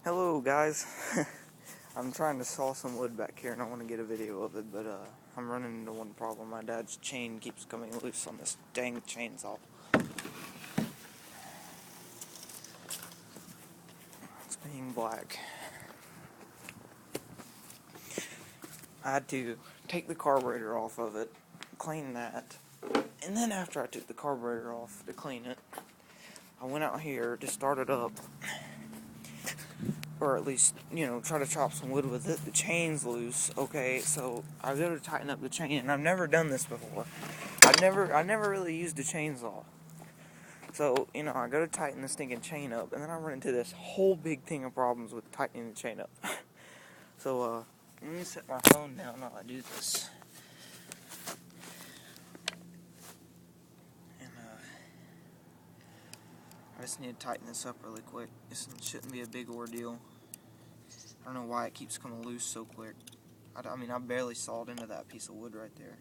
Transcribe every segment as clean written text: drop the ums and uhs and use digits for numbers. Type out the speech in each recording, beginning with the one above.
Hello guys. I'm trying to saw some wood back here and I want to get a video of it, but I'm running into one problem. My dad's chain keeps coming loose on this dang chainsaw. It's being black. I had to take the carburetor off of it, clean that, and then after I took the carburetor off to clean it, I went out here to start it up. Or at least, try to chop some wood with it. The chain's loose, okay, so I go to tighten up the chain, and I've never done this before. I never really used a chainsaw. So, I go to tighten the stinking chain up, and then I run into this whole big thing of problems with tightening the chain up. So, let me set my phone down while I do this. And, I just need to tighten this up really quick. This shouldn't be a big ordeal. I don't know why it keeps coming loose so quick. I mean, I barely sawed into that piece of wood right there.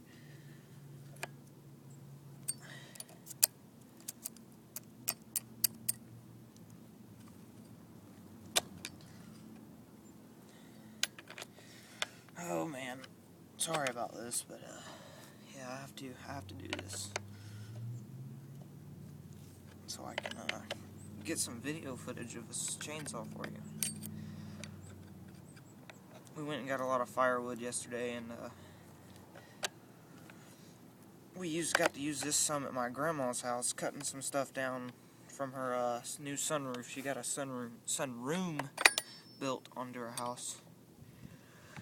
Oh man, sorry about this, but yeah, I have to do this so I can get some video footage of this chainsaw for you. We went and got a lot of firewood yesterday, and we got to use this some at my grandma's house, cutting some stuff down from her new sunroof. She got a sunroom built onto her house,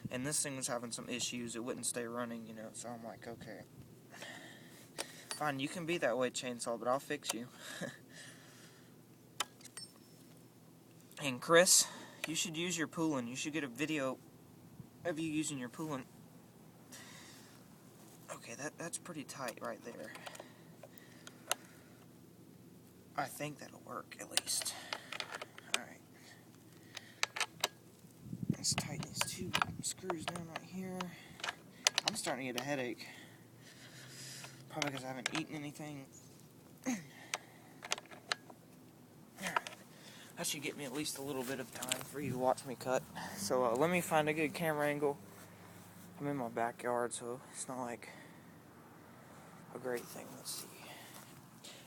and this thing was having some issues. It wouldn't stay running, so I'm like, okay, fine, you can be that way, chainsaw, but I'll fix you. And Chris, you should use your pooling. You should get a video of you using your pooling. Okay, that's pretty tight right there. I think that'll work, at least. Alright. Let's tighten these two screws down right here. I'm starting to get a headache. Probably because I haven't eaten anything. That should get me at least a little bit of time for you to watch me cut. So let me find a good camera angle. I'm in my backyard, so it's not like a great thing. Let's see.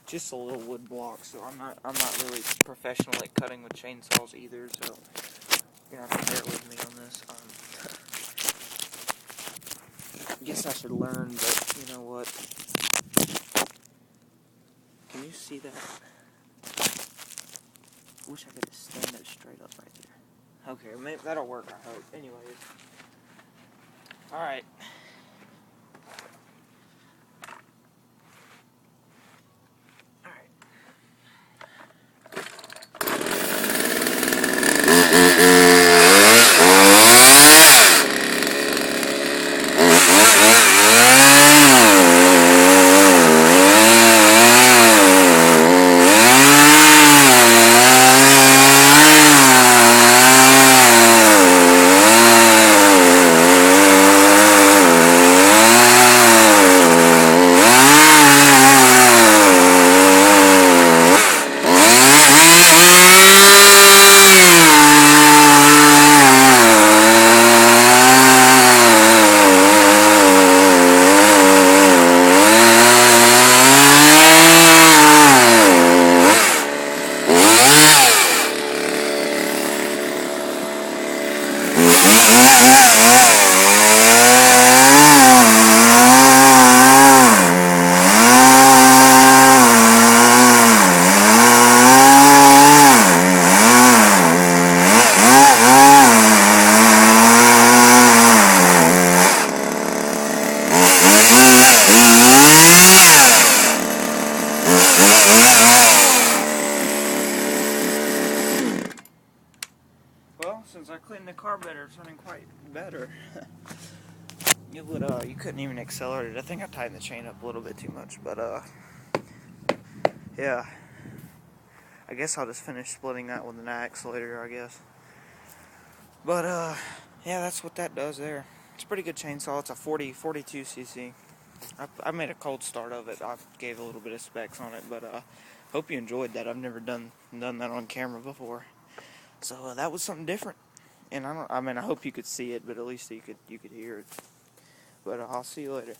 Just a little wood block, so I'm not really professional at cutting with chainsaws either, so you're gonna have to bear with me on this. I guess I should learn, but you know what? Can you see that? I wish I could just stand it straight up right there. Okay, maybe that'll work, I hope. Anyways. Alright. Well, since I cleaned the carburetor, it's running quite better. You couldn't even accelerate it. I think I tightened the chain up a little bit too much, but yeah. I guess I'll just finish splitting that with an axe later, I guess. But yeah, that's what that does there. It's a pretty good chainsaw. It's a 42cc. I made a cold start of it. I gave a little bit of specs on it, but hope you enjoyed that. I've never done that on camera before. So that was something different, and I mean, I hope you could see it, but at least you could hear it. But I'll see you later.